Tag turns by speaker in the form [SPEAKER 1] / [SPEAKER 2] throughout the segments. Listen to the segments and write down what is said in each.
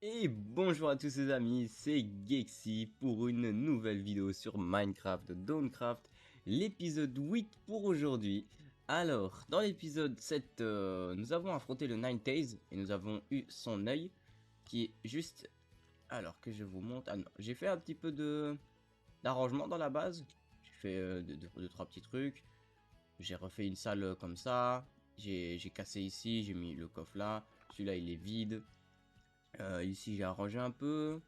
[SPEAKER 1] Et bonjour à tous les amis, c'est Gexy pour une nouvelle vidéo sur Minecraft Dawncraft, l'épisode 8 pour aujourd'hui. Alors, dans l'épisode 7, nous avons affronté le Ninetales et nous avons eu son œil qui est juste... Alors que je vous montre... Ah non, j'ai fait un petit peu d'arrangement dans la base. J'ai fait deux, trois petits trucs. J'ai refait une salle comme ça. J'ai cassé ici, j'ai mis le coffre là. Celui-là il est vide. Ici j'ai arrangé un peu.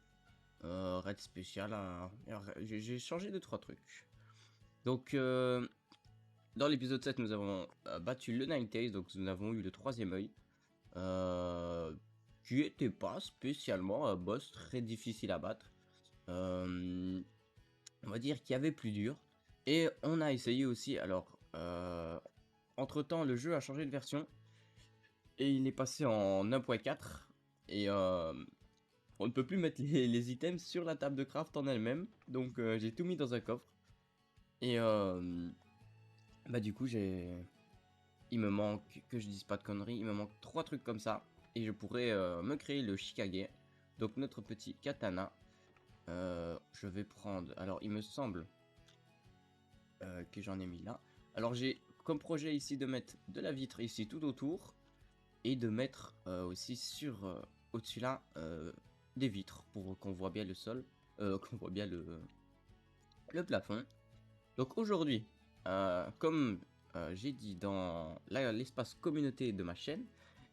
[SPEAKER 1] Raid spécial, j'ai changé de trois trucs. Donc, dans l'épisode 7, nous avons battu le Ninetales, donc nous avons eu le troisième œil. Euh, qui était pas spécialement un boss très difficile à battre. On va dire qu'il y avait plus dur. Et on a essayé aussi, alors, entre-temps, le jeu a changé de version. Et il est passé en 1.4. Et on ne peut plus mettre les items sur la table de craft en elle-même. Donc j'ai tout mis dans un coffre. Et bah du coup il me manque, que je dise pas de conneries, il me manque trois trucs comme ça. Et je pourrais me créer le Shikage. Donc notre petit katana. Je vais prendre... Alors il me semble que j'en ai mis là. Alors j'ai comme projet ici de mettre de la vitre ici tout autour. Et de mettre aussi sur au-dessus là des vitres pour qu'on voit bien le sol. Qu'on voit bien le plafond. Donc aujourd'hui, comme j'ai dit dans l'espace communauté de ma chaîne,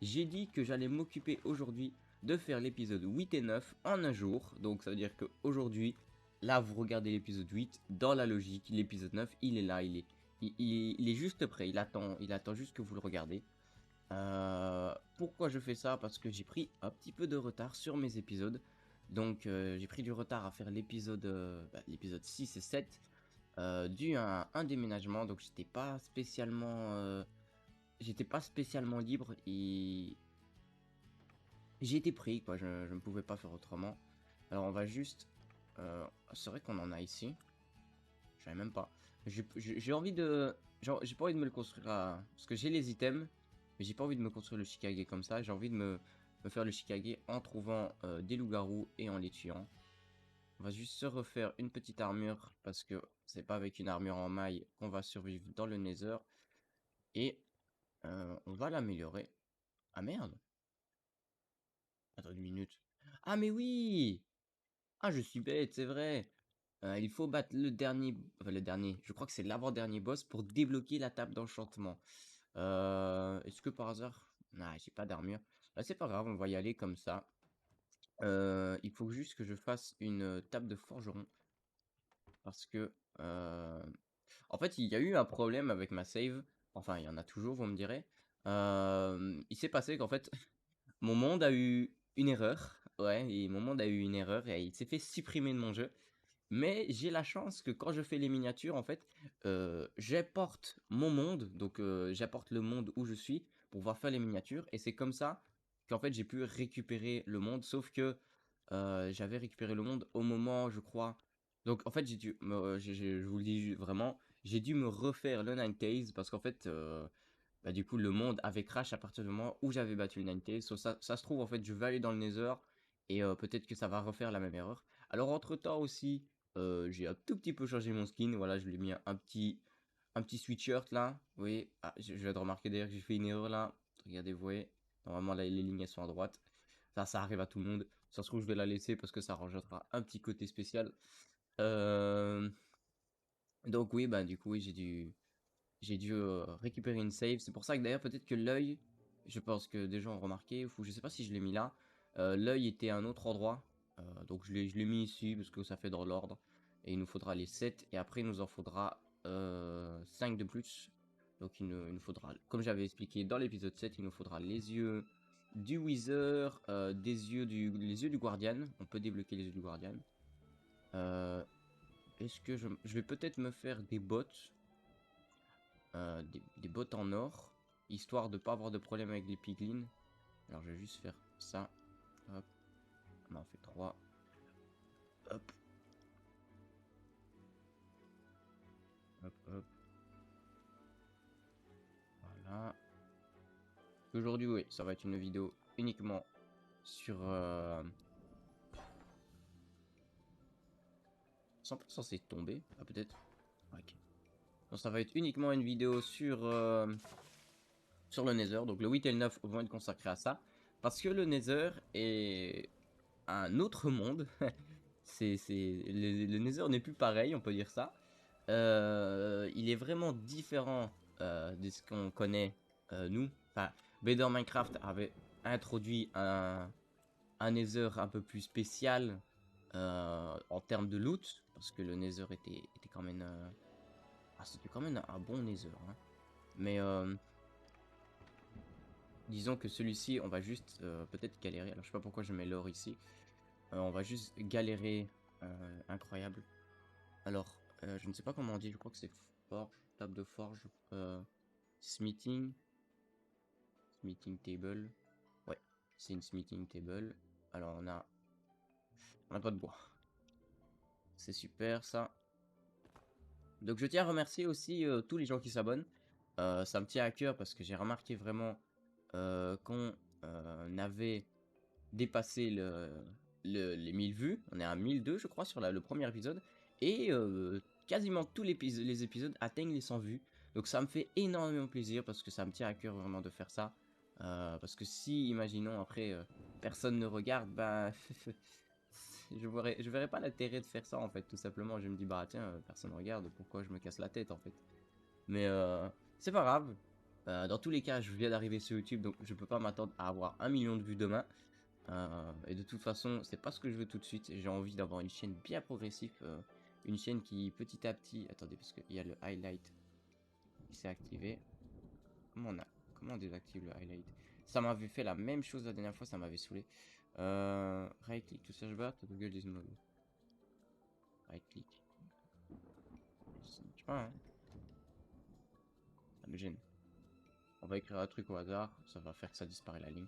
[SPEAKER 1] j'ai dit que j'allais m'occuper aujourd'hui de faire l'épisode 8 et 9 en un jour. Donc ça veut dire qu'aujourd'hui, là vous regardez l'épisode 8, dans la logique, l'épisode 9, il est là, il est juste prêt, il attend juste que vous le regardez. Pourquoi je fais ça? Parce que j'ai pris un petit peu de retard sur mes épisodes. Donc j'ai pris du retard à faire l'épisode 6 et 7 dû à un déménagement. Donc j'étais pas spécialement libre et j'ai été pris quoi. Je ne pouvais pas faire autrement. Alors on va juste... c'est vrai qu'on en a ici. Je savais même pas. J'ai envie de... J'ai pas envie de me le construire parce que j'ai les items. Mais j'ai pas envie de me construire le Shikage comme ça. J'ai envie de me faire le Shikage en trouvant des loups-garous et en les tuant. On va juste se refaire une petite armure. Parce que c'est pas avec une armure en maille qu'on va survivre dans le Nether. Et on va l'améliorer. Ah merde. Attends une minute. Ah mais oui. Ah je suis bête, c'est vrai. Il faut battre le dernier... Enfin le dernier. Je crois que c'est l'avant-dernier boss pour débloquer la table d'enchantement. Est-ce que par hasard... Ah, j'ai pas d'armure. Bah, c'est pas grave, on va y aller comme ça. Il faut juste que je fasse une table de forgeron. Parce que... En fait, il y a eu un problème avec ma save. Enfin, il y en a toujours, vous me direz. Il s'est passé qu'en fait, mon monde a eu une erreur. Ouais, et mon monde a eu une erreur et il s'est fait supprimer de mon jeu. Mais j'ai la chance que quand je fais les miniatures, en fait, j'apporte mon monde, donc j'apporte le monde où je suis pour pouvoir faire les miniatures. Et c'est comme ça qu'en fait j'ai pu récupérer le monde, sauf que j'avais récupéré le monde au moment, je crois. Donc en fait, je vous le dis vraiment, j'ai dû me refaire le Ninetales parce qu'en fait, bah, du coup, le monde avait crash à partir du moment où j'avais battu le Ninetales. So, ça se trouve, en fait, je vais aller dans le Nether et peut-être que ça va refaire la même erreur. Alors entre-temps aussi, j'ai un tout petit peu changé mon skin. Voilà, je lui ai mis un petit sweatshirt là. Vous voyez, ah, je viens de remarquer d'ailleurs que j'ai fait une erreur là. Regardez, vous voyez. Normalement, là, les lignes elles sont à droite. Ça arrive à tout le monde. Ça se trouve, je vais la laisser parce que ça rajoutera un petit côté spécial. Euh, Donc oui, bah du coup, oui, j'ai dû récupérer une save. C'est pour ça que d'ailleurs, peut-être que l'œil, je pense que des gens ont remarqué, ou je sais pas si je l'ai mis là, l'œil était à un autre endroit. Donc je l'ai mis ici parce que ça fait dans l'ordre. Et il nous faudra les 7 et après il nous en faudra 5 de plus. Donc il nous faudra, comme j'avais expliqué dans l'épisode 7, il nous faudra les yeux du Wither, les yeux du Guardian. On peut débloquer les yeux du Guardian. Euh, Est-ce que je vais peut-être me faire des bottes. Des bottes en or, histoire de pas avoir de problème avec les piglins. Alors je vais juste faire ça. Hop, on en fait 3. Hop, hop, hop. Voilà. Aujourd'hui, oui, ça va être une vidéo uniquement sur sont pas censés tomber. Ah, peut-être. Ok. Donc, ça va être uniquement une vidéo sur le Nether. Donc, le 8 et le 9 vont être consacrés à ça. Parce que le Nether est un autre monde. Le Nether n'est plus pareil, on peut dire ça. Il est vraiment différent de ce qu'on connaît nous. Enfin, Better Minecraft avait introduit un Nether un peu plus spécial en termes de loot, parce que le Nether était quand même c'était quand même un bon Nether, hein. Mais disons que celui-ci, on va juste peut-être galérer. Alors je sais pas pourquoi je mets l'or ici. On va juste galérer incroyable. Alors je ne sais pas comment on dit, je crois que c'est forge, table de forge, smithing table. Ouais, c'est une smithing table. Alors on a pas de bois. C'est super ça. Donc je tiens à remercier aussi tous les gens qui s'abonnent. Ça me tient à cœur parce que j'ai remarqué vraiment qu'on avait dépassé les 1000 vues. On est à 1002 je crois sur le premier épisode. Et quasiment tous les épisodes atteignent les 100 vues. Donc ça me fait énormément plaisir parce que ça me tient à cœur vraiment de faire ça. Parce que si, imaginons, après, personne ne regarde, ben... je verrais pas l'intérêt de faire ça, en fait, tout simplement. Je me dis, bah tiens, personne regarde, pourquoi je me casse la tête, en fait. Mais c'est pas grave. Dans tous les cas, je viens d'arriver sur YouTube, donc je peux pas m'attendre à avoir 1 million de vues demain. Et de toute façon, c'est pas ce que je veux tout de suite. J'ai envie d'avoir une chaîne bien progressive. Une chaîne qui, petit à petit... Attendez, parce qu'il y a le highlight qui s'est activé. Comment on désactive le highlight? Ça m'avait fait la même chose la dernière fois, ça m'avait saoulé. Right click to search bar to Google this mode. Right click. Je sais pas, hein. Ça me gêne. On va écrire un truc au hasard, ça va faire que ça disparaît la ligne.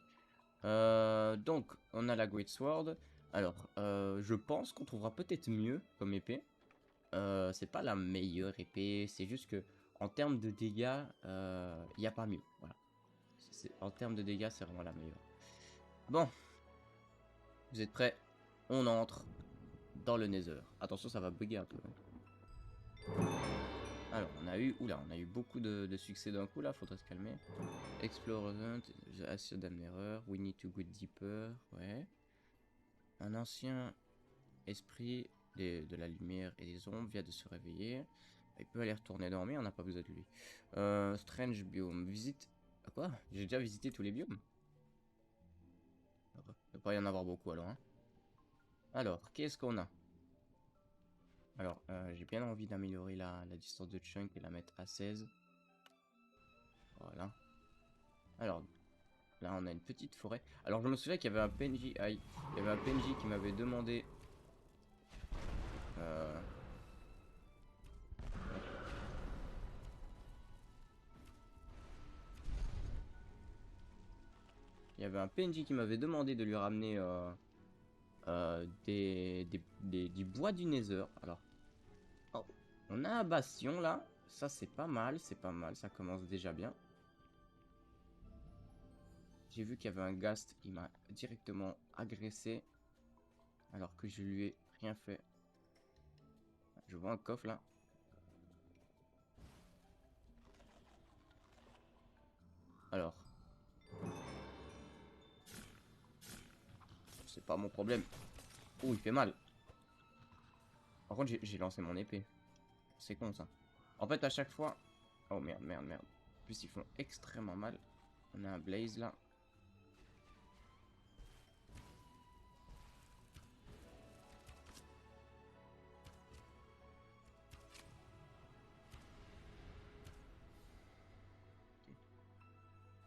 [SPEAKER 1] Donc, on a la Great Sword. Alors, je pense qu'on trouvera peut-être mieux comme épée. C'est pas la meilleure épée, c'est juste que en termes de dégâts, il n'y a pas mieux. Voilà. En termes de dégâts, c'est vraiment la meilleure. Bon, vous êtes prêts? On entre dans le Nether. Attention, ça va bugger un peu, hein. Alors, on a eu beaucoup de succès d'un coup là, faudrait se calmer. Explore event, the acid error, we need to go deeper, ouais. Un ancien esprit de la lumière et des ombres vient de se réveiller. Il peut aller retourner dormir, on n'a pas besoin de lui. Strange biome, visite... Ah, quoi? J'ai déjà visité tous les biomes? Il ne doit pas y en avoir beaucoup alors, hein. Alors, qu'est-ce qu'on a? Alors, j'ai bien envie d'améliorer la distance de chunk et la mettre à 16. Voilà. Alors, là, on a une petite forêt. Alors, je me souviens qu'il y avait un PNJ... Aïe. Il y avait un PNJ qui m'avait demandé... Il y avait un PNJ qui m'avait demandé de lui ramener du bois du Nether. Alors, oh, on a un bastion là. Ça, c'est pas mal, c'est pas mal. Ça commence déjà bien. J'ai vu qu'il y avait un ghast. Il m'a directement agressé. Alors que je lui ai rien fait. Je vois un coffre là. Alors. C'est pas mon problème. Oh, il fait mal. Par contre, j'ai lancé mon épée. C'est con ça. En fait, à chaque fois... Oh merde, merde, merde. En plus, ils font extrêmement mal. On a un blaze là.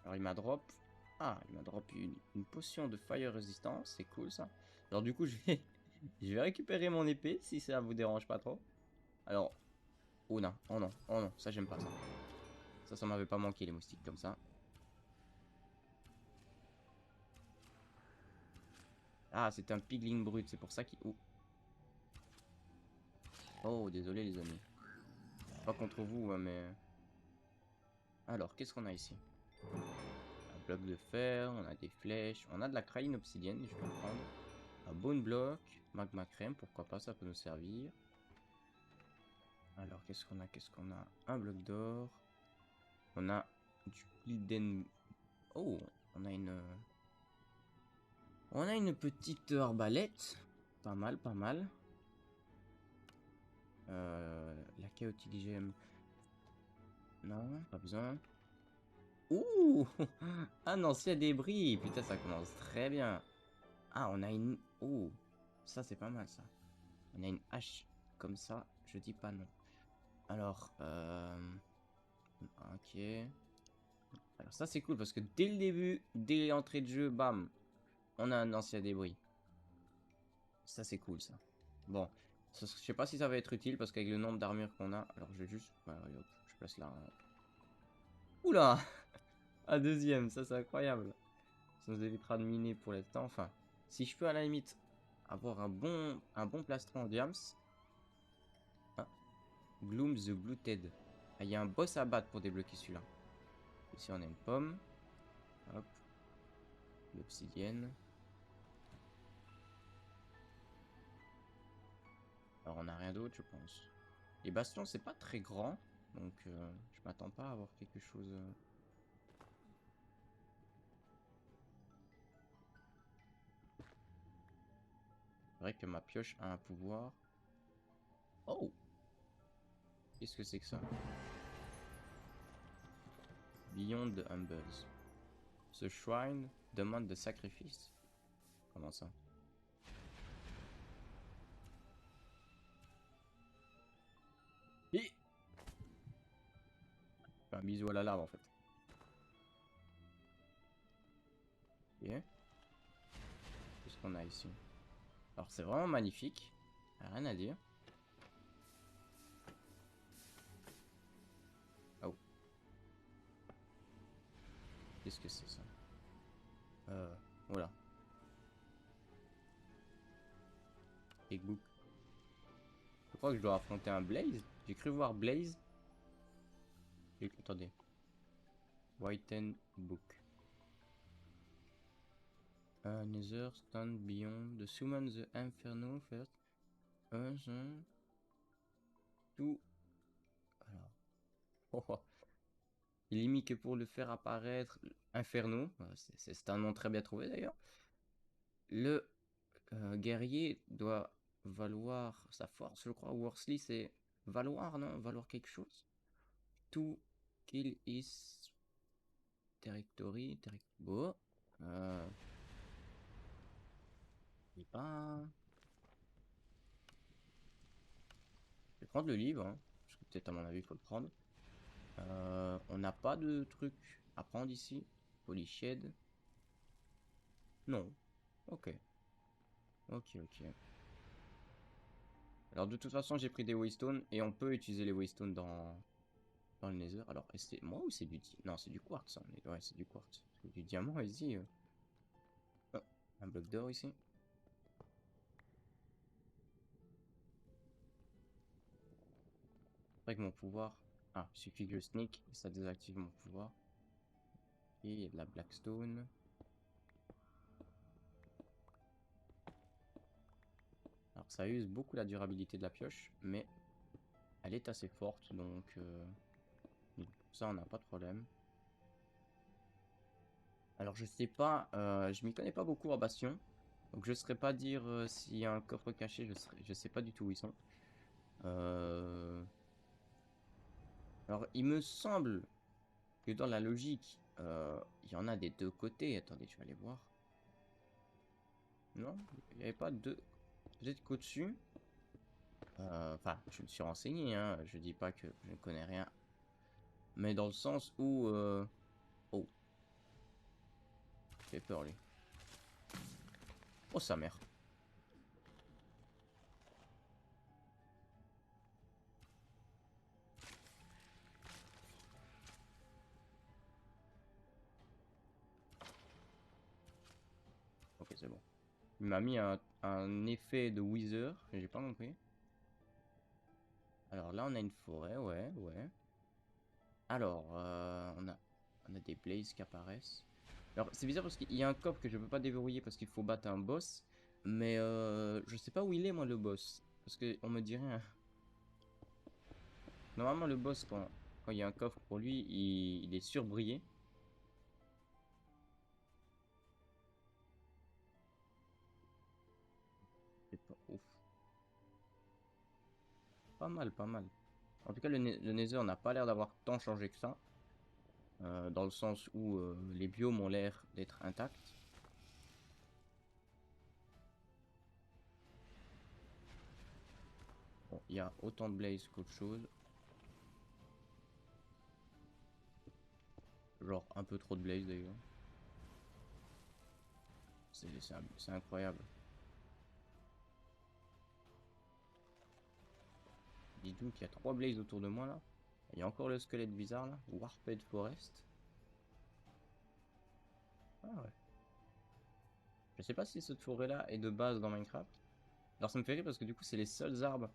[SPEAKER 1] Alors, il m'a drop... Ah, il m'a drop une potion de fire resistance. C'est cool ça. Alors, du coup, je vais récupérer mon épée si ça vous dérange pas trop. Alors... Oh non, oh non, oh non. Ça, j'aime pas ça. Ça m'avait pas manqué les moustiques comme ça. Ah, c'est un pigling brut. C'est pour ça qu'il... Oh. Oh, désolé les amis. Pas contre vous, hein, mais... Alors, qu'est-ce qu'on a ici? Un bloc de fer, on a des flèches, on a de la craine obsidienne, je peux en prendre. Un bone block, magma crème, pourquoi pas, ça peut nous servir. Alors, qu'est-ce qu'on a? Qu'est-ce qu'on a? Un bloc d'or. On a du Hidden... Oh, on a une... On a une petite arbalète. Pas mal, pas mal. La chaotique gemme. Non, pas besoin. Ouh! Un ancien débris! Putain, ça commence très bien. Ah, on a une... Oh! Ça, c'est pas mal, ça. On a une hache comme ça. Je dis pas non. Alors, ok. Alors ça, c'est cool parce que dès le début, dès l'entrée de jeu, bam, on a un ancien débris. Ça, c'est cool, ça. Bon, je sais pas si ça va être utile parce qu'avec le nombre d'armures qu'on a... Alors, je vais juste... Bah, allez, hop, je place là. Oula! Un deuxième, ça, c'est incroyable. Ça nous évitera de miner pour l'instant. Enfin, si je peux à la limite avoir un bon plastron en diams. Ah, Gloom the Gluted. Ah, il y a un boss à battre pour débloquer celui-là. Ici, on a une pomme. Hop. L'obsidienne. Alors, on n'a rien d'autre, je pense. Les bastions, c'est pas très grand. Donc, je m'attends pas à avoir quelque chose... C'est vrai que ma pioche a un pouvoir. Oh! Qu'est-ce que c'est que ça? Beyond the Humbles. Ce shrine demande de sacrifice. Comment ça? Et... un bisou à la lave en fait. Ok. Qu'est-ce qu'on a ici? Alors c'est vraiment magnifique. Rien à dire. Oh. Qu'est-ce que c'est ça? Voilà. Et book. Je crois que je dois affronter un Blaze. J'ai cru voir Blaze. Attendez. Whiten Book. Nether stand beyond the summon the inferno first. Tout. Alors. Oh, oh. Il est mis que pour le faire apparaître Inferno. C'est un nom très bien trouvé d'ailleurs. Le guerrier doit valoir sa force, je crois. Worsley, c'est valoir, non? Valoir quelque chose. To kill his territory. Bon. Il est pas... Je vais prendre le livre. Hein, parce que peut-être à mon avis, il faut le prendre. On n'a pas de truc à prendre ici. Polyshed. Non. Ok. Ok, ok. Alors de toute façon, j'ai pris des Waystones et on peut utiliser les Waystones dans le Nether. Alors, c'est moi ou c'est du... Non, c'est du quartz. Hein. Ouais, c'est du quartz. Du diamant ici. Oh, un bloc d'or ici. Avec mon pouvoir... Ah, il suffit que je sneak et ça désactive mon pouvoir. Et il y a de la blackstone. Alors ça use beaucoup la durabilité de la pioche, mais elle est assez forte, donc ça on n'a pas de problème. Alors je sais pas, je m'y connais pas beaucoup en bastion, donc je ne saurais pas dire s'il y a un coffre caché, je sais pas du tout où ils sont. Alors il me semble que dans la logique, il y en a des deux côtés. Attendez, je vais aller voir. Non, il n'y avait pas deux. Peut-être qu'au-dessus. Enfin, je me suis renseigné, hein. Je dis pas que je ne connais rien. Mais dans le sens où... Oh, j'ai peur lui. Oh sa mère. Ok, c'est bon. Il m'a mis un effet de Wither, j'ai pas compris. Alors là, on a une forêt, ouais, ouais. Alors, on a des blazes qui apparaissent. Alors, c'est bizarre parce qu'il y a un coffre que je peux pas déverrouiller parce qu'il faut battre un boss. Mais je sais pas où il est, moi, le boss. Parce qu'on me dit rien. Normalement, le boss, quand il y a un coffre pour lui, il est surbrillé. C'est pas ouf. Pas mal, pas mal. En tout cas, le Nether n'a pas l'air d'avoir tant changé que ça. Dans le sens où les biomes ont l'air d'être intacts. Bon, il y a autant de blaze qu'autre chose. Genre un peu trop de blaze d'ailleurs. C'est incroyable. Dis donc qu'il y a 3 blazes autour de moi là. Il y a encore le squelette bizarre là. Warped Forest. Ah ouais. Je sais pas si cette forêt là est de base dans Minecraft. Alors ça me fait rire parce que du coup c'est les seuls arbres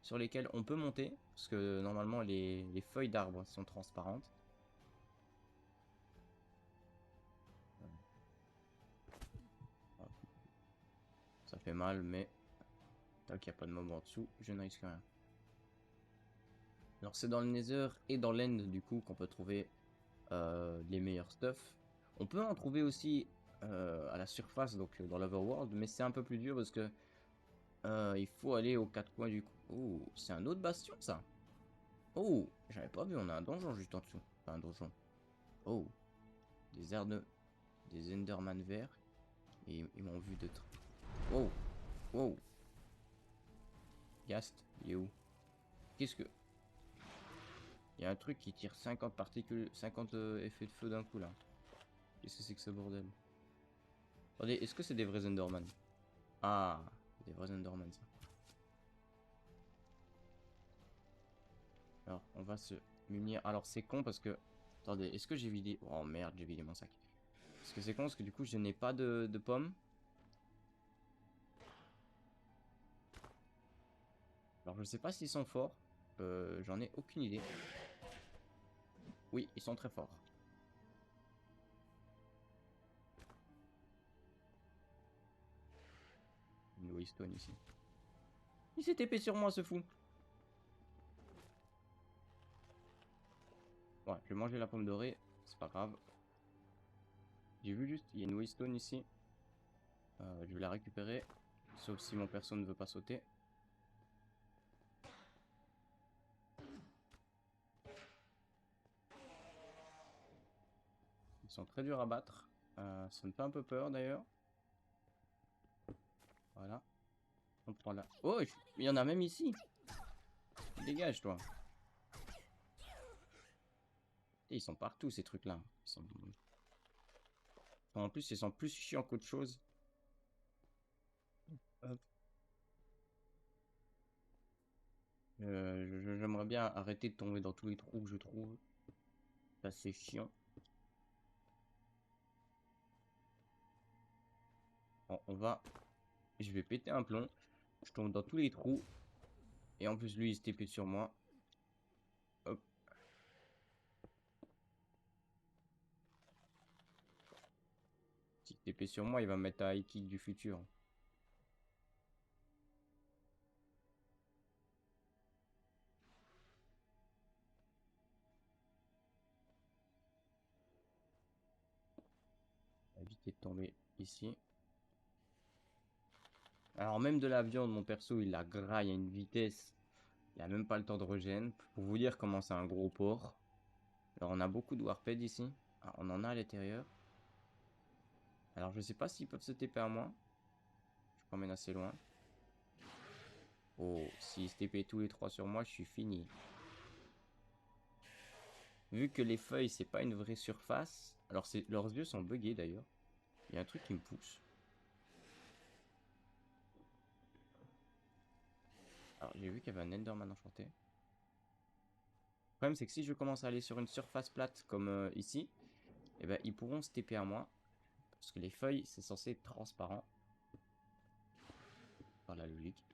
[SPEAKER 1] sur lesquels on peut monter. Parce que normalement les feuilles d'arbres sont transparentes. Ça fait mal mais tant qu'il n'y a pas de mob en dessous, je ne risque rien. Alors c'est dans le Nether et dans l'End du coup qu'on peut trouver les meilleurs stuff. On peut en trouver aussi à la surface, donc dans l'Overworld, mais c'est un peu plus dur parce que il faut aller aux quatre coins du coup. Oh, c'est un autre bastion ça. Oh, j'avais pas vu, on a un donjon juste en dessous. Enfin, un donjon. Oh, des airs de... des Enderman verts. Et ils m'ont vu de... Oh, wow. Gast, il est où? Qu'est-ce que... Il y a un truc qui tire 50 particules, 50 effets de feu d'un coup là. Qu'est-ce que c'est que ce bordel? Attendez, est-ce que c'est des vrais Enderman? Ah, des vrais Enderman ça. Alors, on va se munir. Alors, c'est con parce que... Attendez, est-ce que j'ai vidé... Oh merde, j'ai vidé mon sac. Parce que c'est con parce que du coup, je n'ai pas de pommes. Alors, je sais pas s'ils sont forts. J'en ai aucune idée. Oui, ils sont très forts. Une Waystone ici. Il s'est épais sur moi, ce fou. Ouais, je vais manger la pomme dorée. C'est pas grave. J'ai vu juste, il y a une Waystone ici. Je vais la récupérer. Sauf si mon perso ne veut pas sauter. Ils sont très durs à battre. Ça me fait un peu peur d'ailleurs. Voilà. On prend la... Oh, il y en a même ici. Dégage, toi. Et ils sont partout, ces trucs-là. En plus, ils sont plus chiants qu'autre chose. Hop. J'aimerais bien arrêter de tomber dans tous les trous que je trouve. Ça, c'est chiant. Bon, on va... Je vais péter un plomb. Je tombe dans tous les trous. Et en plus, lui, il se TP sur moi. Hop. S'il TP sur moi, il va me mettre un high kick du futur. On va éviter de tomber ici. Alors, même de la viande, mon perso, il la graille à une vitesse. Il a même pas le temps de régène. Pour vous dire comment c'est un gros porc. Alors, on a beaucoup de warped ici. Ah, on en a à l'intérieur. Alors, je sais pas s'ils peuvent se TP à moi. Je m'emmène assez loin. Oh, s'ils se TP tous les trois sur moi, je suis fini. Vu que les feuilles, c'est pas une vraie surface. Alors, leurs yeux sont buggés d'ailleurs. Il y a un truc qui me pousse. Alors, j'ai vu qu'il y avait un Enderman enchanté. Le problème, c'est que si je commence à aller sur une surface plate comme ici, eh ben, ils pourront se TP à moi. Parce que les feuilles, c'est censé être transparent. Par la logique.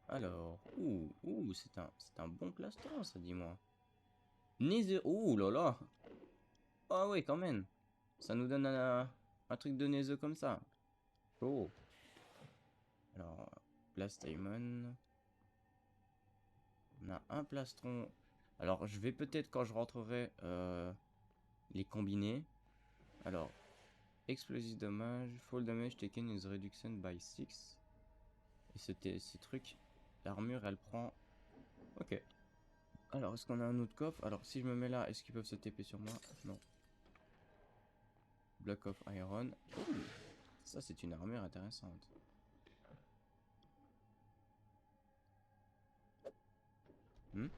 [SPEAKER 1] Alors, c'est un bon plastron, ça, dis-moi. Nether, ouh là là. Ah ouais, quand même. Ça nous donne un truc de neige comme ça. Oh. Alors, Blast Diamond. On a un plastron. Alors, je vais peut-être, quand je rentrerai, les combiner. Alors, Explosive Damage, Fall Damage taken is reduction by 6. Et ces trucs, l'armure, elle prend... Ok. Alors, est-ce qu'on a un autre coffre? Alors, si je me mets là, est-ce qu'ils peuvent se TP sur moi? Non. Block of Iron. Ouh, ça, c'est une armure intéressante. Hmm.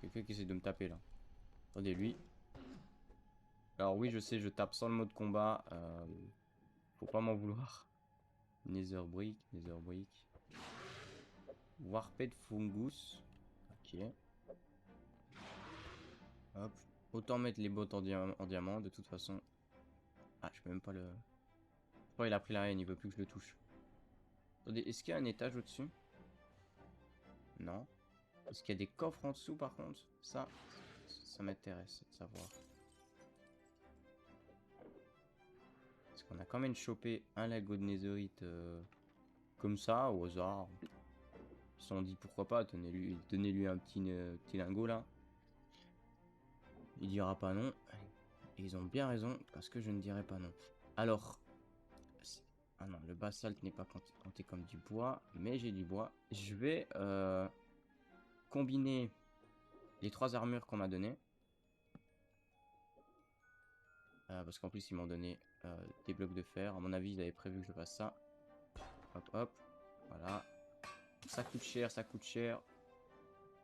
[SPEAKER 1] Quelqu'un qui essaie de me taper, là. Attendez, lui. Alors oui, je sais, je tape sans le mode combat. Faut pas m'en vouloir. Nether Brick, Nether Brick. Warped Fungus. Ok. Hop. Autant mettre les bottes en diamant, de toute façon. Ah, je peux même pas le... Je crois qu'il a pris la haine, il veut plus que je le touche. Attendez, est-ce qu'il y a un étage au-dessus? Non. Est-ce qu'il y a des coffres en dessous, par contre? Ça m'intéresse de savoir. Parce qu'on a quand même chopé un lago de netherite comme ça, au hasard. Ils se sont dit pourquoi pas, donnez-lui un petit lingot là. Il dira pas non. Et ils ont bien raison, parce que je ne dirai pas non. Alors, ah non, le basalte n'est pas compté comme du bois, mais j'ai du bois. Je vais combiner les 3 armures qu'on m'a données. Parce qu'en plus, ils m'ont donné des blocs de fer. À mon avis, ils avaient prévu que je fasse ça. Hop, hop. Voilà. Ça coûte cher, ça coûte cher.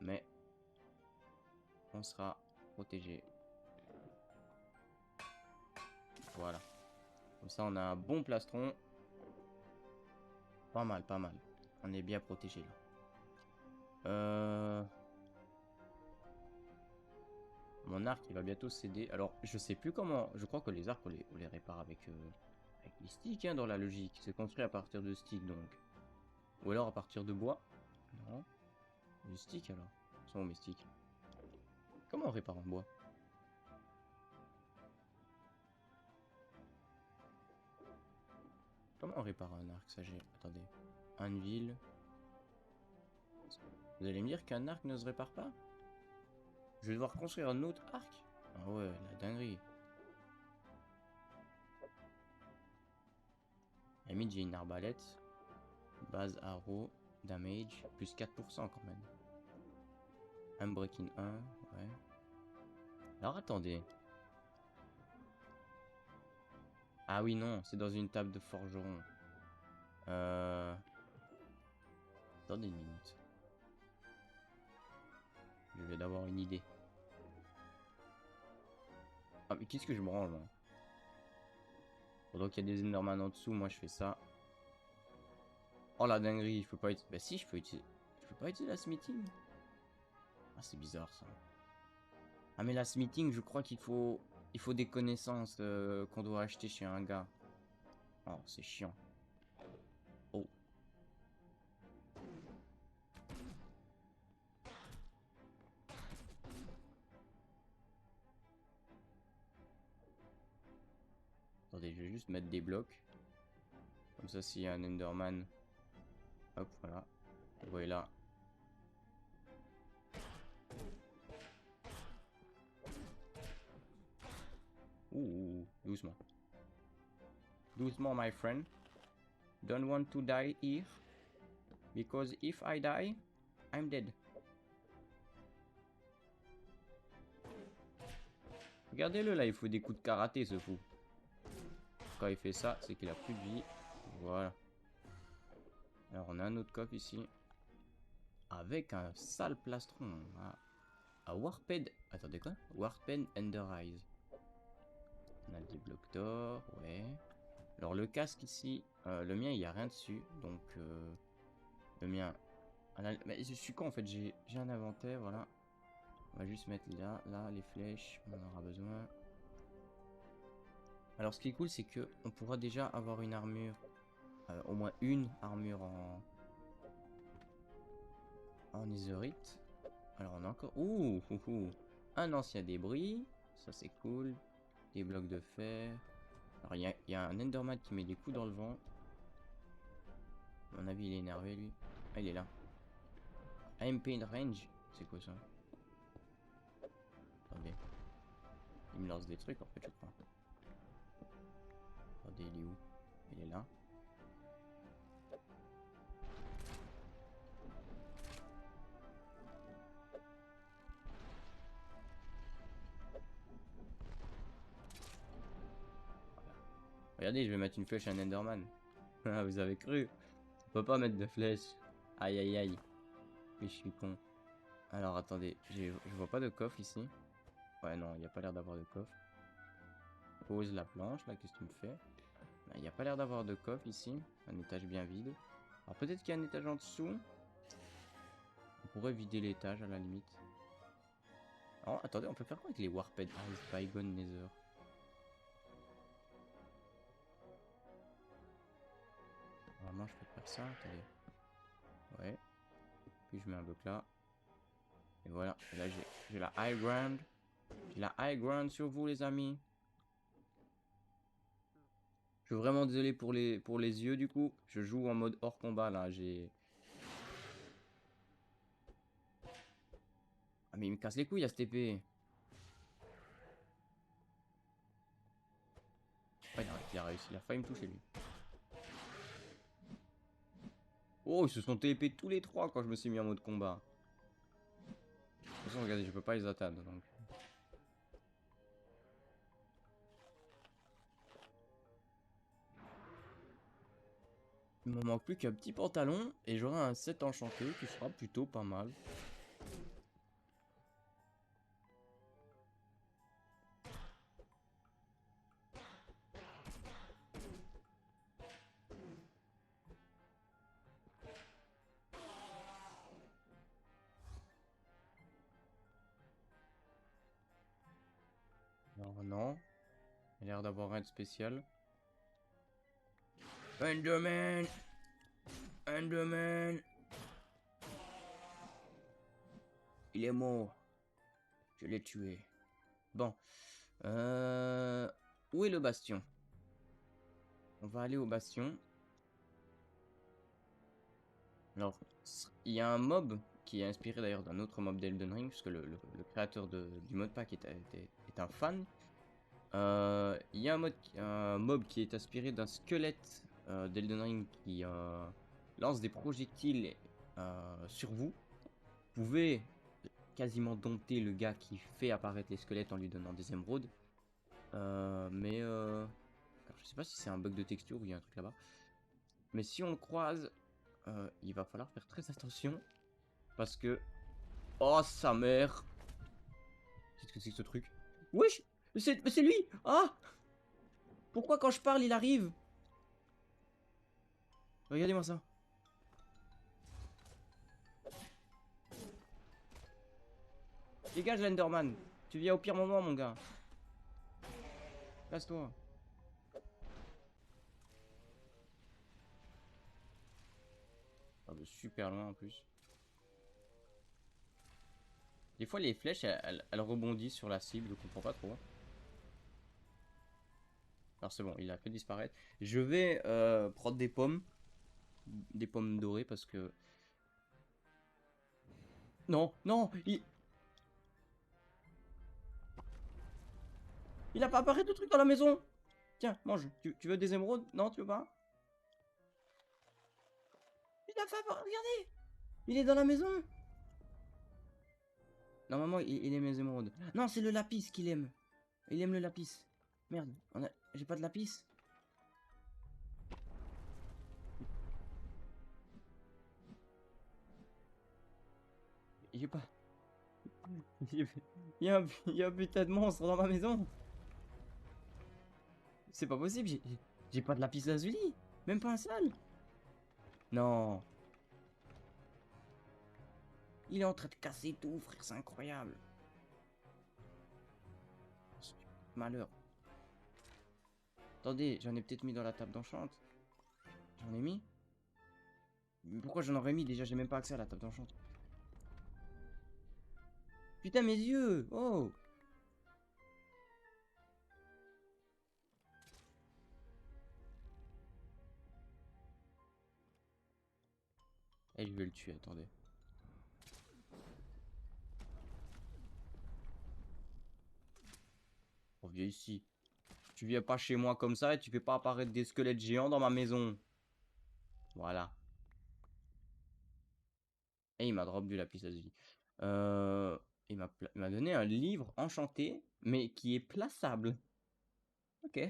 [SPEAKER 1] Mais on sera protégé. Voilà. Comme ça, on a un bon plastron. Pas mal, pas mal. On est bien protégé là. Mon arc, il va bientôt céder. Alors, je sais plus comment. Je crois que les arcs, on les répare avec les sticks, hein, dans la logique. C'est construit à partir de sticks, donc. Ou alors à partir de bois. Non. Du stick, alors. Sont où mes sticks? Comment on répare en bois? Comment on répare un arc, ça j'ai... Attendez. Anvil. Vous allez me dire qu'un arc ne se répare pas? Je vais devoir construire un autre arc? Ah ouais, la dinguerie. À la limite, j'ai une arbalète. Base arrow. Damage. Plus 4% quand même. Unbreaking 1. Ouais. Alors attendez. Ah oui, non. C'est dans une table de forgeron. Attendez une minute. Je vais d'avoir une idée. Ah mais qu'est-ce que je me range là? Pendant qu'il y a des Enderman en dessous, moi je fais ça. Oh la dinguerie, je peux pas utiliser... Bah si, je peux utiliser... Je peux pas utiliser la smithing. Ah c'est bizarre ça. Ah mais la smithing, je crois qu'il faut... Il faut des connaissances qu'on doit acheter chez un gars. Oh, c'est chiant. Oh. Attendez, je vais juste mettre des blocs. Comme ça, s'il y a un Enderman... Hop, voilà. Vous voyez là. Ouh, doucement. Doucement, my friend. Don't want to die here. Because if I die, I'm dead. Regardez-le là, il faut des coups de karaté ce fou. Quand il fait ça, c'est qu'il a plus de vie. Voilà. Alors on a un autre coffre ici. Avec un sale plastron. Ah, Warped. Attendez quoi? Warped Ender Eyes. On a des blocs d'or, ouais. Alors le casque ici, le mien il n'y a rien dessus. Donc le mien... Mais je suis con en fait, j'ai un inventaire, voilà. On va juste mettre là, les flèches, on en aura besoin. Alors ce qui est cool, c'est que on pourra déjà avoir une armure, au moins une armure en netherite. Alors on a encore... Ouh, ouh, ouh. un ancien débris. Ça, c'est cool. Des blocs de fer. Alors, il y a un Enderman qui met des coups dans le vent. À mon avis, il est énervé, lui. Ah, il est là. AMP in range. C'est quoi ça? Attendez. Il me lance des trucs, en fait, je crois. Attendez, il est où? Il est là. Regardez, je vais mettre une flèche à un Enderman. Ah, vous avez cru? On peut pas mettre de flèche. Aïe, aïe, aïe. Mais je suis con. Alors, attendez. Je vois pas de coffre ici. Ouais, non, il n'y a pas l'air d'avoir de coffre. Pose la planche, là, qu'est-ce que tu me fais? Il n'y a pas l'air d'avoir de coffre ici. Un étage bien vide. Alors, peut-être qu'il y a un étage en dessous. On pourrait vider l'étage, à la limite. Alors, attendez, on peut faire quoi avec les Warped Eyes, Bygone Nether? Normalement, je peux faire ça, attendez. Ouais. Puis je mets un bloc là. Et voilà. Et là, j'ai la high ground. J'ai la high ground sur vous, les amis. Je suis vraiment désolé pour les yeux, du coup. Je joue en mode hors combat, là. Ah, mais il me casse les couilles, à cette épée. Ouais, il a réussi. Il a failli me toucher, lui. Oh, ils se sont TP tous les trois quand je me suis mis en mode combat. De toute façon, regardez, je peux pas les atteindre, donc... Il me manque plus qu'un petit pantalon et j'aurai un set enchanté qui sera plutôt pas mal. Alors non, il a l'air d'avoir rien de spécial. Enderman! Enderman! Il est mort. Je l'ai tué. Bon. Où est le bastion? On va aller au bastion. Alors, il y a un mob qui est inspiré d'ailleurs d'un autre mob d'Elden Ring, puisque le créateur du modpack est un fan. Il y a un mob qui est inspiré d'un squelette d'Elden Ring qui lance des projectiles sur vous. Vous pouvez quasiment dompter le gars qui fait apparaître les squelettes en lui donnant des émeraudes. Alors, je sais pas si c'est un bug de texture ou il y a un truc là-bas. Mais si on le croise, il va falloir faire très attention. Parce que... Oh, sa mère! Qu'est-ce que c'est que ce truc? Wesh! C'est lui! Ah! Pourquoi quand je parle, il arrive? Regardez-moi ça. Dégage l'Enderman. Tu viens au pire moment, mon gars. Casse-toi. Ah, bah, super loin en plus. Des fois, les flèches, elles rebondissent sur la cible, je comprends pas trop. Alors c'est bon, il a fait disparaître. Je vais prendre des pommes. Des pommes dorées parce que... Non, non, il a pas apparu de truc dans la maison. Tiens, mange. Tu veux des émeraudes? Non, tu veux pas? Il a pas... Regardez! Il est dans la maison. Normalement, il aime les émeraudes. Non, c'est le lapis qu'il aime. Il aime le lapis. Merde, j'ai pas de lapis. J'ai pas... Il y a un putain de monstre dans ma maison. C'est pas possible, j'ai pas de lapis lazuli. Même pas un seul. Non. Il est en train de casser tout, frère, c'est incroyable. Malheur. Attendez, j'en ai peut-être mis dans la table d'enchante. J'en ai mis? Pourquoi j'en aurais mis? Déjà, j'ai même pas accès à la table d'enchante. Putain, mes yeux! Oh! Eh, je vais le tuer, attendez. Oh, viens ici. Tu viens pas chez moi comme ça et tu fais pas apparaître des squelettes géants dans ma maison. Voilà. Et il m'a drop du lapis lazuli. Euh, il m'a donné un livre enchanté, mais qui est plaçable. Ok.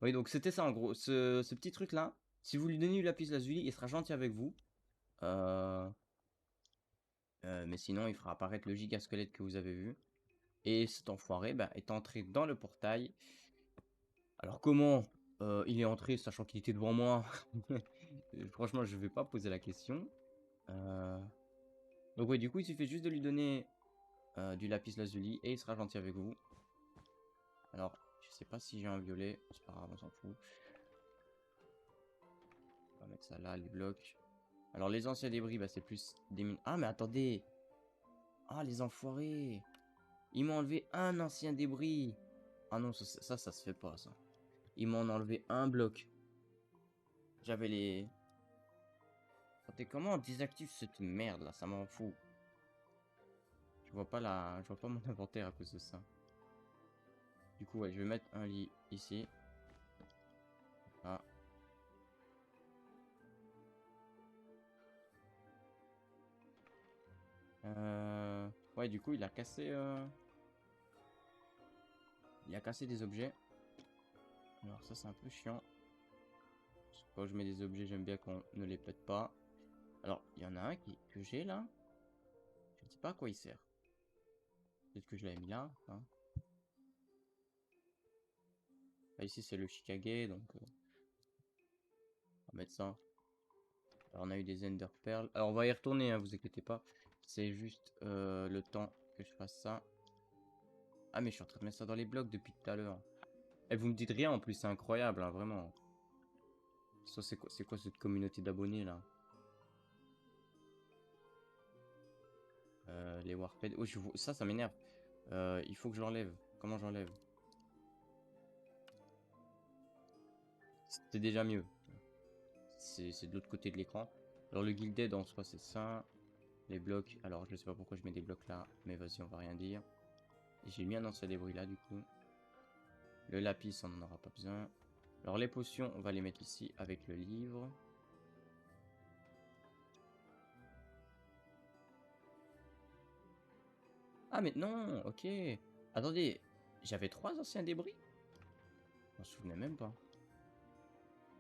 [SPEAKER 1] Oui, donc c'était ça en gros. Ce petit truc-là, si vous lui donnez du lapis lazuli, il sera gentil avec vous. Euh, mais sinon, il fera apparaître le giga squelette que vous avez vu. Et cet enfoiré bah, est entré dans le portail. Alors comment il est entré sachant qu'il était devant moi? Franchement, je vais pas poser la question. Donc oui, du coup, il suffit juste de lui donner du lapis lazuli et il sera gentil avec vous. Alors, je sais pas si j'ai un violet. C'est pas grave, on s'en fout. On va mettre ça là, les blocs. Alors, les anciens débris, bah, c'est plus des mines. Ah, mais attendez! Ah, les enfoirés! Ils m'ont enlevé un ancien débris! Ah non, ça se fait pas, ça. Ils m'ont enlevé un bloc. J'avais les... Attendez, comment on désactive cette merde, là? Ça m'en fout. Je vois pas mon inventaire à cause de ça. Du coup, ouais, je vais mettre un lit ici. Ah. Ouais, du coup, il a cassé... Il a cassé des objets. Alors ça, c'est un peu chiant. Parce que quand je mets des objets, j'aime bien qu'on ne les pète pas. Alors, il y en a un que j'ai là. Je ne sais pas à quoi il sert. Peut-être que je l'avais mis là. Hein. Là, ici, c'est le Shikage, donc... on va mettre ça. Alors, on a eu des Ender Pearls. Alors, on va y retourner, hein, vous inquiétez pas. C'est juste le temps que je fasse ça. Ah, mais je suis en train de mettre ça dans les blocs depuis tout à l'heure. Et vous me dites rien en plus, c'est incroyable, hein, vraiment. Ça, c'est quoi cette communauté d'abonnés là? Les Warped. Oh, ça m'énerve. Il faut que je l'enlève. Comment j'enlève? C'était déjà mieux. C'est de l'autre côté de l'écran. Alors, le Gilded en soi, c'est ça. Les blocs. Alors, je sais pas pourquoi je mets des blocs là. Mais vas-y, on va rien dire. J'ai mis un ancien débris là, du coup. Le lapis, on n'en aura pas besoin. Alors, les potions, on va les mettre ici avec le livre. Ah, mais non, ok. Attendez, j'avais 3 anciens débris? Je m'en souvenais même pas.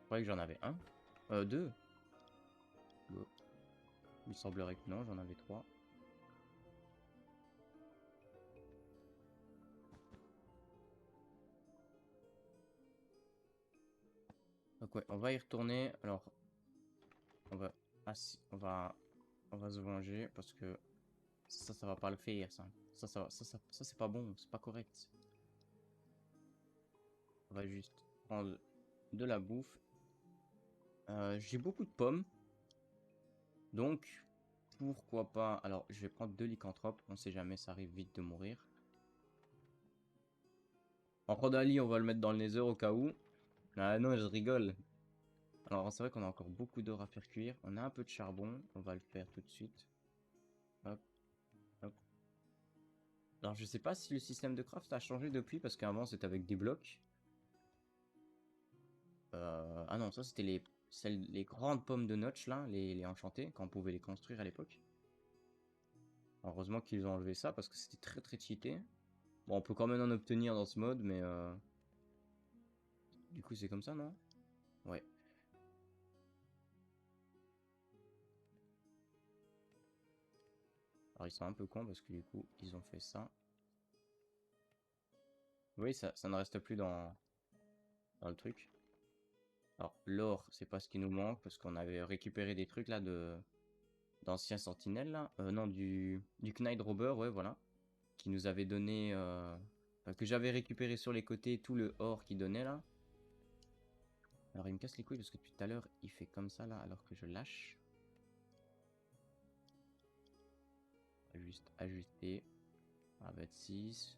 [SPEAKER 1] Je croyais que j'en avais un. 2. Bon. Il semblerait que non, j'en avais 3. Donc ouais, on va y retourner. Alors, on va, on va se venger parce que ça va pas le faire, ça. Ça c'est pas bon, c'est pas correct. On va juste prendre de la bouffe. J'ai beaucoup de pommes. Donc, pourquoi pas... Alors, je vais prendre 2 lycanthropes. On sait jamais, ça arrive vite de mourir. En Rodali, on va le mettre dans le nether au cas où. Ah non, je rigole. Alors, c'est vrai qu'on a encore beaucoup d'or à faire cuire. On a un peu de charbon. On va le faire tout de suite. Hop, hop. Alors, je sais pas si le système de craft a changé depuis, parce qu'avant, c'était avec des blocs. Ah non, ça, c'était les grandes pommes de notch, là, les enchantées, quand on pouvait les construire à l'époque. Heureusement qu'ils ont enlevé ça, parce que c'était très très cheaté. Bon, on peut quand même en obtenir dans ce mode, mais... Du coup, c'est comme ça, non? Ouais. Alors, ils sont un peu cons, parce que du coup, ils ont fait ça. Oui, ça ne reste plus dans le truc. Alors, l'or, c'est pas ce qui nous manque, parce qu'on avait récupéré des trucs, là, d'anciens sentinelles, là. Non, du Knight Robber, ouais, voilà. Qui nous avait donné... enfin, que j'avais récupéré sur les côtés, tout le or qu'il donnait, là. Alors, il me casse les couilles, parce que depuis tout à l'heure, il fait comme ça, là, alors que je lâche. On va juste ajuster. À 26.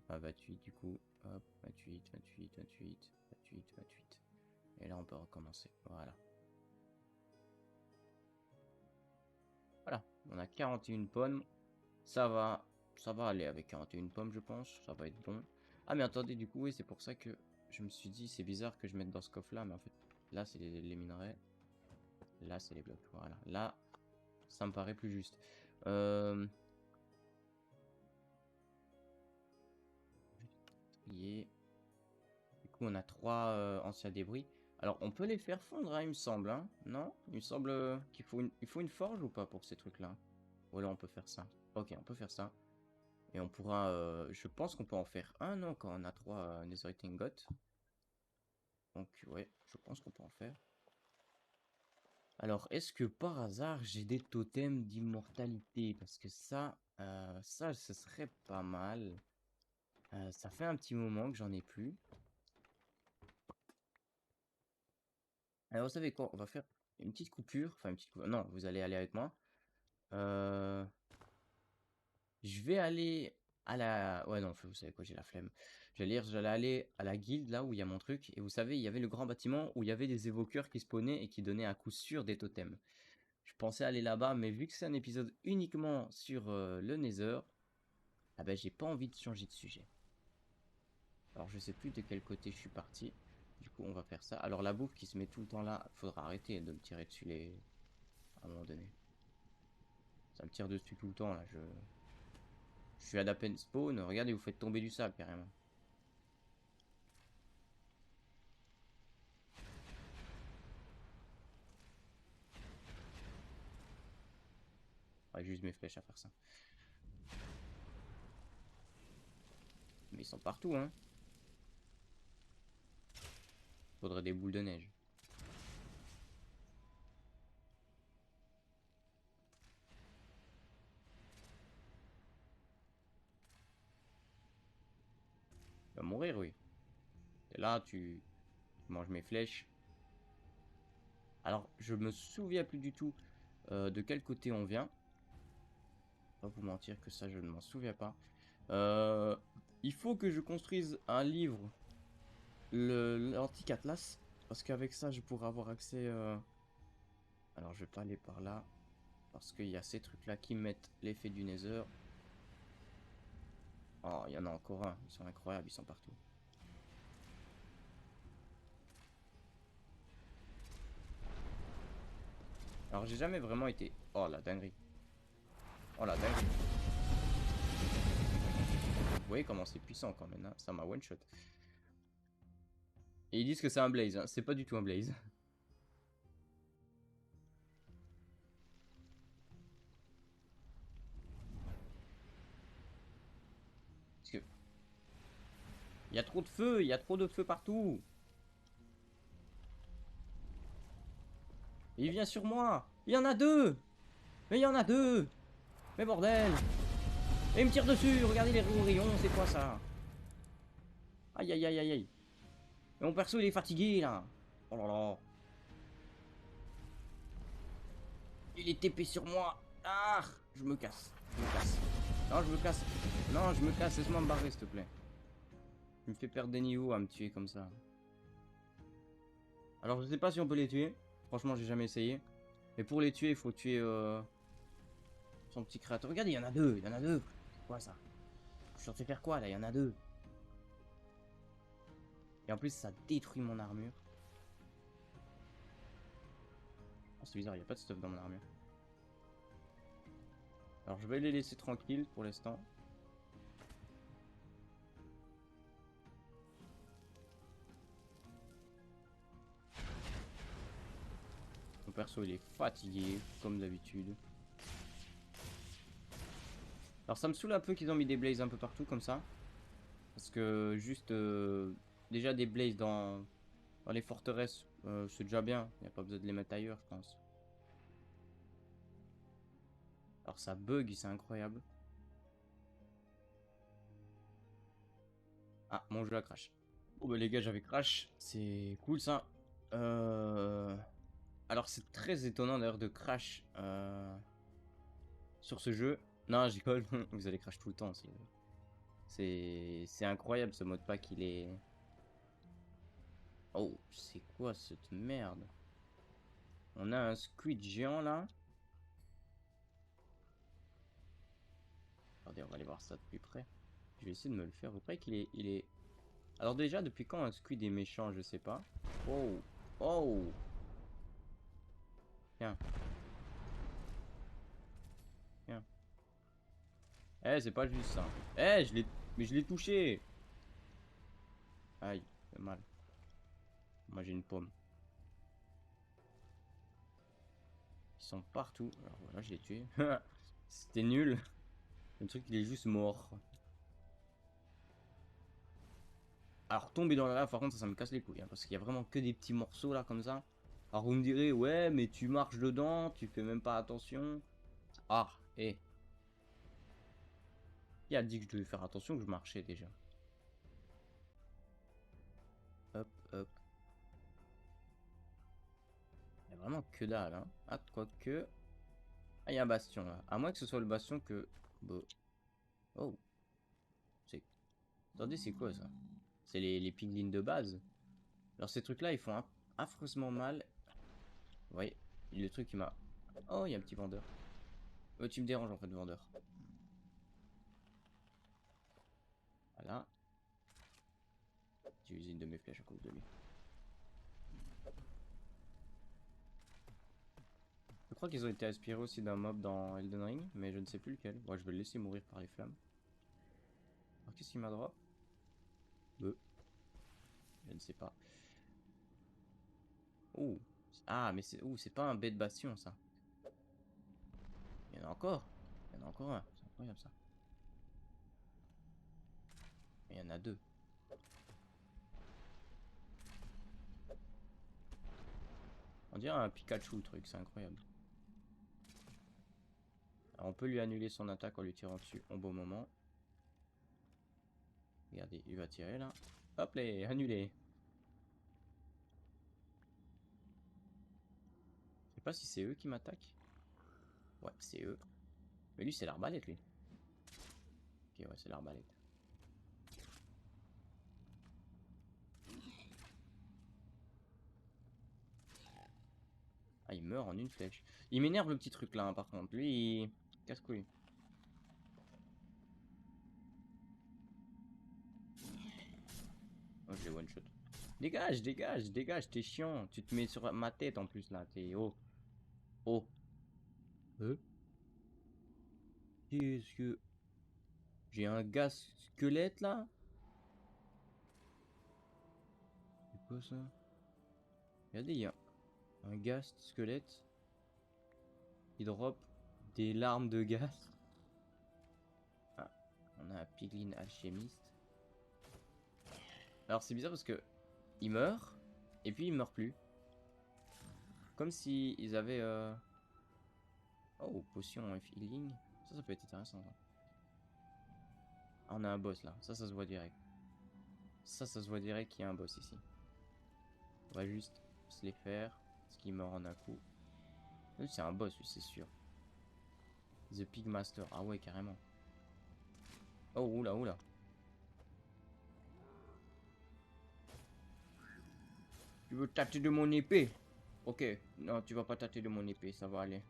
[SPEAKER 1] À 28 du coup. Hop, 28, 28, 28, 28, 28. Et là on peut recommencer. Voilà. Voilà. On a 41 pommes. Ça va aller avec 41 pommes, je pense. Ça va être bon. Ah, mais attendez, du coup, oui, c'est pour ça que je me suis dit, c'est bizarre que je mette dans ce coffre-là. Mais en fait, là, c'est les minerais. Là, c'est les blocs. Voilà. Là, ça me paraît plus juste. Du coup, on a 3 anciens débris. Alors, on peut les faire fondre, hein, il me semble. Hein, non? Il me semble qu'il faut il faut une forge ou pas pour ces trucs-là? Ou alors, on peut faire ça. Ok, on peut faire ça. Et on pourra... je pense qu'on peut en faire un, non, quand on a 3 Netherite ingots. Donc, ouais, je pense qu'on peut en faire. Alors, est-ce que par hasard, j'ai des totems d'immortalité? Parce que ça, ce serait pas mal. Ça fait un petit moment que j'en ai plus. Alors, vous savez quoi? On va faire une petite coupure. Enfin, une petite coupure. Non, vous allez aller avec moi. Euh, Je vais aller à la... Ouais, non, vous savez quoi, j'ai la flemme. J'allais aller à la guilde, là où il y a mon truc. Et vous savez, il y avait le grand bâtiment où il y avait des évoqueurs qui spawnaient et qui donnaient à coup sûr des totems. Je pensais aller là-bas, mais vu que c'est un épisode uniquement sur le Nether, ah ben, j'ai pas envie de changer de sujet. Alors, je sais plus de quel côté je suis parti. Du coup, on va faire ça. Alors, la bouffe qui se met tout le temps là, faudra arrêter de me tirer dessus à un moment donné. Ça me tire dessus tout le temps, là. Je suis à d'à peine spawn. Regardez, vous faites tomber du sable, carrément. Ouais, juste mes flèches à faire ça. Mais ils sont partout, hein. Faudrait des boules de neige. Il va mourir, oui. Et là, tu manges mes flèches. Alors, je me souviens plus du tout de quel côté on vient. Pas vous mentir que ça, je ne m'en souviens pas. Euh, il faut que je construise un livre, l'Antique Atlas, parce qu'avec ça, je pourrai avoir accès... Alors, je vais pas aller par là, parce qu'il y a ces trucs-là qui mettent l'effet du Nether. Oh, il y en a encore un. Ils sont incroyables, ils sont partout. Alors, j'ai jamais vraiment été... Oh, la dinguerie. Oh, la dinguerie. Vous voyez comment c'est puissant quand même, hein. Ça m'a one-shot. Et ils disent que c'est un blaze, hein. C'est pas du tout un blaze. Parce que... Il y a trop de feu, il y a trop de feu partout. Et il vient sur moi. Il y en a deux. Mais il y en a deux. Mais bordel. Et il me tire dessus. Regardez les rayons, c'est quoi ça? Aïe aïe aïe aïe aïe. Et mon perso il est fatigué là. Oh là là. Il est TP sur moi. Ah, je me casse. Je me casse. Non, je me casse. Non, je me casse. Laisse-moi me barrer, s'il te plaît. Tu me fais perdre des niveaux à me tuer comme ça. Alors, je sais pas si on peut les tuer. Franchement, j'ai jamais essayé. Mais pour les tuer, il faut tuer son petit créateur. Regardez, il y en a deux. Il y en a deux. C'est quoi ça? Je suis censé faire quoi là? Il y en a deux. Et en plus, ça détruit mon armure. Oh, c'est bizarre, il n'y a pas de stuff dans mon armure. Alors, je vais les laisser tranquilles pour l'instant. Mon perso, il est fatigué, comme d'habitude. Alors, ça me saoule un peu qu'ils ont mis des blazes un peu partout, comme ça. Parce que, juste... déjà, des blazes dans les forteresses, c'est déjà bien. Il n'y a pas besoin de les mettre ailleurs, je pense. Alors, ça bug, c'est incroyable. Ah, mon jeu a crash. Bon, bah, les gars, j'avais crash. C'est cool, ça. Alors, c'est très étonnant, d'ailleurs, de crash sur ce jeu. Non, je rigole. Vous allez crash tout le temps. C'est incroyable ce mode pack. Il est... Oh, c'est quoi cette merde? On a un squid géant là. Attendez, on va aller voir ça de plus près. Je vais essayer de me le faire. Vous croyez qu'il est... Il est... Alors déjà, depuis quand un squid est méchant, je sais pas. Oh. Oh. Tiens. Tiens. Eh, c'est pas juste ça. Eh, je l'ai... Mais je l'ai touché. Aïe, c'est mal. Moi, j'ai une pomme. Ils sont partout. Alors voilà, je l'ai tué. C'était nul. Le truc, il est juste mort. Alors, tomber dans la lave, par contre, ça me casse les couilles. Hein, parce qu'il y a vraiment que des petits morceaux là, comme ça. Alors, vous me direz, ouais, mais tu marches dedans, tu fais même pas attention. Ah, et. Qui a dit que je devais faire attention que je marchais déjà? Hop, hop. Il y a vraiment que dalle, hein. Ah, quoique. Ah, il y a un bastion là. À moins que ce soit le bastion que. Bah. Oh. C'est. Attendez, c'est quoi ça? C'est les piglins de base. Alors, ces trucs là, ils font affreusement mal. Vous voyez, le truc qui m'a... Oh, il y a un petit vendeur. Tu me déranges en fait, vendeur. Voilà. J'ai usé une de mes flèches à cause de lui. Je crois qu'ils ont été inspirés aussi d'un mob dans Elden Ring, mais je ne sais plus lequel. Moi, je vais le laisser mourir par les flammes. Alors, qu'est-ce qu'il m'a drop? Je ne sais pas. Oh. Ah, mais c'est... c'est pas un bête bastion, ça. Il y en a encore. Il y en a encore un. C'est incroyable, ça. Il y en a deux. On dirait un Pikachu, le truc. C'est incroyable. Alors, on peut lui annuler son attaque en lui tirant dessus au bon moment. Regardez, il va tirer, là. Hop là, annulé. Je sais pas si c'est eux qui m'attaquent. Ouais, c'est eux. Mais lui, c'est l'arbalète, lui. Ok, ouais, c'est l'arbalète. Ah, il meurt en une flèche. Il m'énerve le petit truc là, hein, par contre. Lui, il casse-couille. Oh, je l'ai one-shot. Dégage, dégage, dégage, t'es chiant. Tu te mets sur ma tête en plus là. T'es oh. Oh. Qu'est-ce que... J'ai un gaz squelette là? C'est quoi ça? Regardez, il y a un gaz squelette. Il drop des larmes de gaz. Ah, on a un piglin alchimiste. Alors c'est bizarre parce que il meurt et puis il meurt plus. Comme si ils avaient oh, potion et healing. Ça peut être intéressant. Ça. Ah, on a un boss là. Ça se voit direct. Ça se voit direct qu'il y a un boss ici. On va juste se les faire. Parce qu'il meurt en un coup. C'est un boss, c'est sûr. The Pig Master. Ah ouais, carrément. Oh, oula, oula. Tu veux tâter de mon épée? Ok. Non, tu vas pas tâter de mon épée. Ça va aller.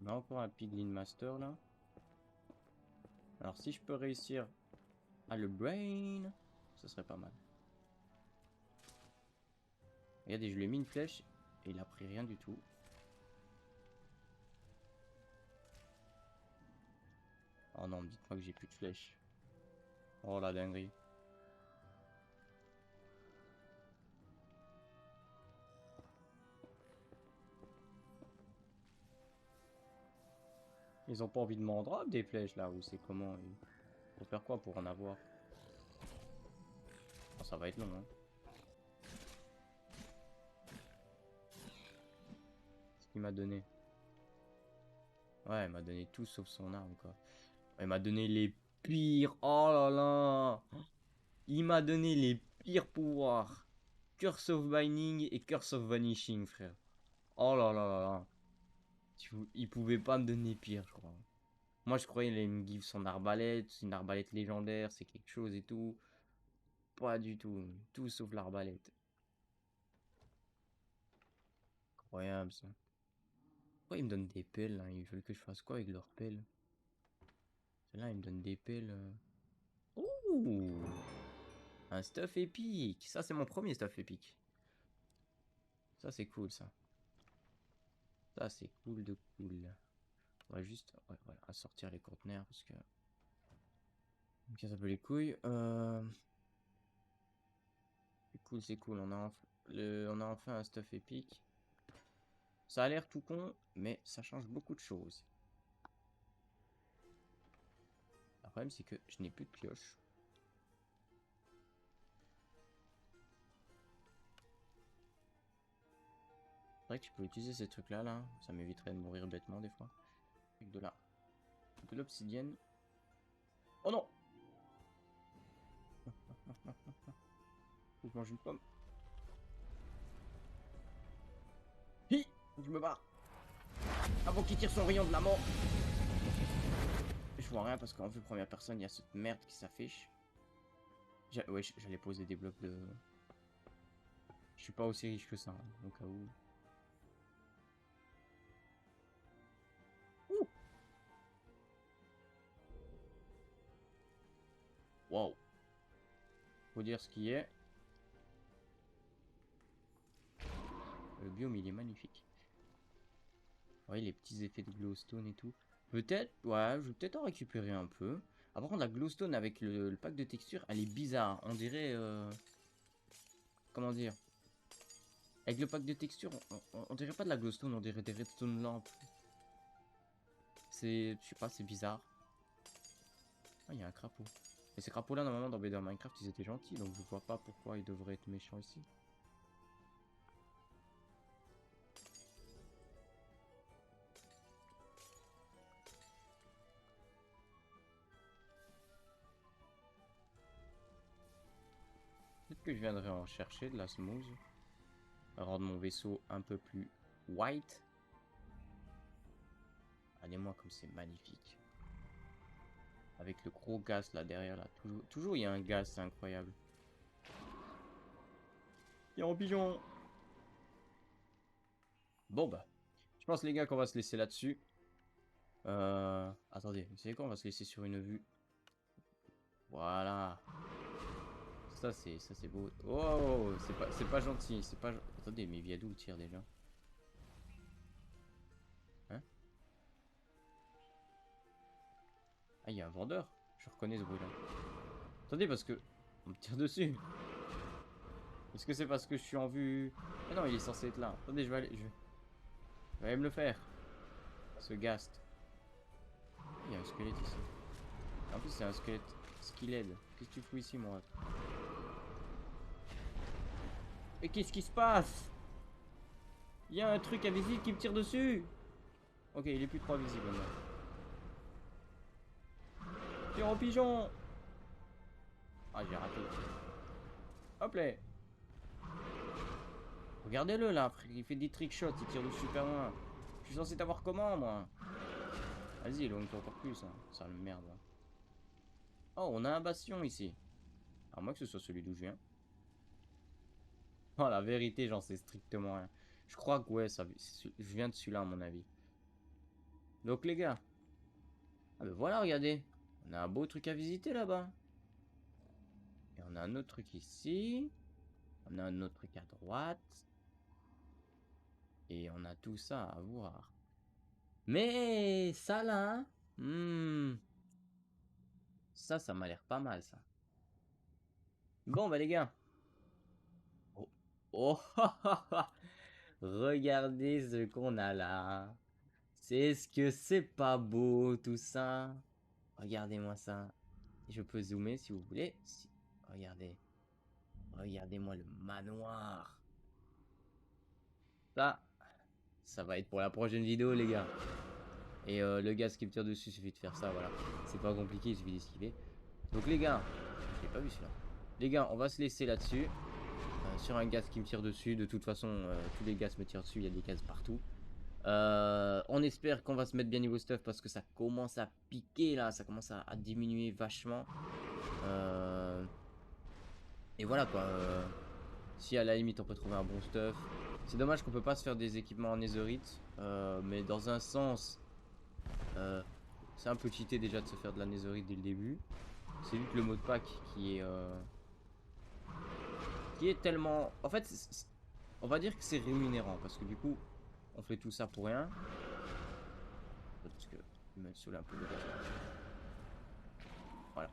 [SPEAKER 1] On a encore un Piglin Master là. Alors si je peux réussir à le brain, ce serait pas mal. Regardez, je lui ai mis une flèche et il a pris rien du tout. Oh non, dites-moi que j'ai plus de flèches. Oh la dinguerie. Ils ont pas envie de m'en drop des flèches là, ou c'est comment? Faut faire quoi pour en avoir? Oh, ça va être long, hein. Ce qu'il m'a donné. Ouais, il m'a donné tout sauf son arme, quoi. Il m'a donné les pires. Oh là là. Il m'a donné les pires pouvoirs. Curse of Binding et Curse of Vanishing, frère. Oh là là là là. Il pouvait pas me donner pire, je crois. Moi, je croyais qu'il allait me give son arbalète. C'est une arbalète légendaire, c'est quelque chose et tout. Pas du tout. Tout sauf l'arbalète. Incroyable, ça. Pourquoi ils me donnent des pelles, là? Ils veulent que je fasse quoi avec leurs pelles? Là, ils me donnent des pelles. Ouh! Un stuff épique. Ça, c'est mon premier stuff épique. Ça, c'est cool, ça. Ça, c'est cool de cool. On va juste voilà, sortir les conteneurs parce que... Ok, ça peut les couilles. C'est cool, c'est cool. On a enfin un stuff épique. Ça a l'air tout con, mais ça change beaucoup de choses. Le problème, c'est que je n'ai plus de pioche. C'est vrai que je peux utiliser ces trucs-là, là. Ça m'éviterait de mourir bêtement, des fois. Avec de l'obsidienne. Oh non! Faut que je mange une pomme. Hi! Faut que je me barre. Avant qu'il tire son rayon de la mort. Je vois rien parce qu'en vue première personne, il y a cette merde qui s'affiche. Ouais, j'allais poser des blocs de... Je suis pas aussi riche que ça, hein, au cas où. Ouh! Wow! Faut dire ce qui est. Le biome, il est magnifique. Vous voyez les petits effets de glowstone et tout. Peut-être, ouais, je vais peut-être en récupérer un peu. Ah, par contre, la glowstone avec le pack de texture, elle est bizarre. On dirait... comment dire? Avec le pack de texture, on dirait pas de la glowstone, on dirait des redstone lampes. C'est... Je sais pas, c'est bizarre. Ah, il y a un crapaud. Et ces crapauds-là, normalement, dans BD Minecraft, ils étaient gentils, donc je vois pas pourquoi ils devraient être méchants ici. Peut-être que je viendrai en chercher de la smooth. Rendre mon vaisseau un peu plus white. Regardez-moi comme c'est magnifique. Avec le gros gaz là derrière là. Toujours il y a un gaz, c'est incroyable. Il y a un pigeon. Bon bah. Je pense les gars qu'on va se laisser là-dessus. Attendez, vous savez quoi? On va se laisser sur une vue. Voilà. Ça c'est beau. Oh, c'est pas gentil. C'est pas. Attendez, mais il vient d'où le tir déjà? Hein? Ah, il y a un vendeur. Je reconnais ce bruit là. Attendez parce que. On me tire dessus. Est-ce que c'est parce que je suis en vue? Ah non, il est censé être là. Attendez, je vais aller. Je vais aller me le faire. Ce ghast. Il y a un squelette ici. En plus, c'est un squelette skilled. Qu'est-ce que tu fous ici, moi? Mais qu'est-ce qui se passe? Il y a un truc invisible qui me tire dessus. Ok, il est plus trop visible maintenant. Tire au pigeon. Ah, j'ai raté. Hop là. Regardez-le là, il fait des trick shots, il tire de super loin. Je suis censé t'avoir comment, moi? Vas-y, éloigne-toi encore plus, hein. Sale merde. Là. Oh, on a un bastion ici. À moins que ce soit celui d'où je viens. Oh, la vérité, j'en sais strictement rien. Je crois que ouais, je viens de celui-là, à mon avis. Donc, les gars. Ah, ben voilà, regardez. On a un beau truc à visiter là-bas. Et on a un autre truc ici. On a un autre truc à droite. Et on a tout ça à voir. Mais ça là, hein, ça m'a l'air pas mal ça. Bon bah les gars. Oh, oh regardez ce qu'on a là. C'est ce que c'est pas beau tout ça. Regardez-moi ça. Je peux zoomer si vous voulez. Regardez. Regardez-moi le manoir. Ça, ça va être pour la prochaine vidéo les gars. Et le gaz qui me tire dessus, il suffit de faire ça, voilà. C'est pas compliqué, il suffit d'esquiver. Donc les gars, je l'ai pas vu celui-là. Les gars, on va se laisser là-dessus. Sur un gaz qui me tire dessus. De toute façon, tous les gaz me tirent dessus, il y a des gaz partout. On espère qu'on va se mettre bien niveau stuff parce que ça commence à piquer là, ça commence à diminuer vachement. Et voilà quoi. Si à la limite on peut trouver un bon stuff. C'est dommage qu'on peut pas se faire des équipements en netherite. Mais dans un sens, c'est un peu cheaté déjà de se faire de la netherite dès le début. C'est juste le mode pack qui est tellement... En fait, on va dire que c'est rémunérant parce que du coup, on fait tout ça pour rien. Parce que il m'a saoulé un peu le gaz. Voilà.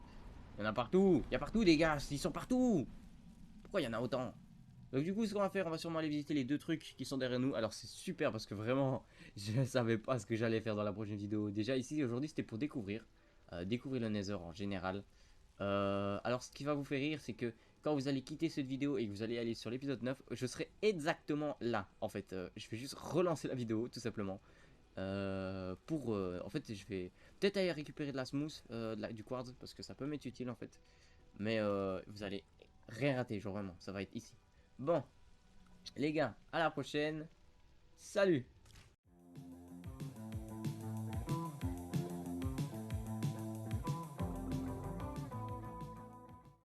[SPEAKER 1] Il y en a partout. Il y a partout des gaz. Ils sont partout. Pourquoi il y en a autant? Donc du coup, ce qu'on va faire, on va sûrement aller visiter les deux trucs qui sont derrière nous. Alors c'est super parce que vraiment, je ne savais pas ce que j'allais faire dans la prochaine vidéo. Déjà ici, aujourd'hui, c'était pour découvrir. Découvrir le Nether en général. Alors ce qui va vous faire rire, c'est que quand vous allez quitter cette vidéo et que vous allez aller sur l'épisode 9, je serai exactement là. En fait, je vais juste relancer la vidéo, tout simplement. En fait, je vais peut-être aller récupérer de la smooth, du quartz, parce que ça peut m'être utile en fait. Mais vous allez rien rater, genre vraiment, ça va être ici. Bon, les gars, à la prochaine. Salut!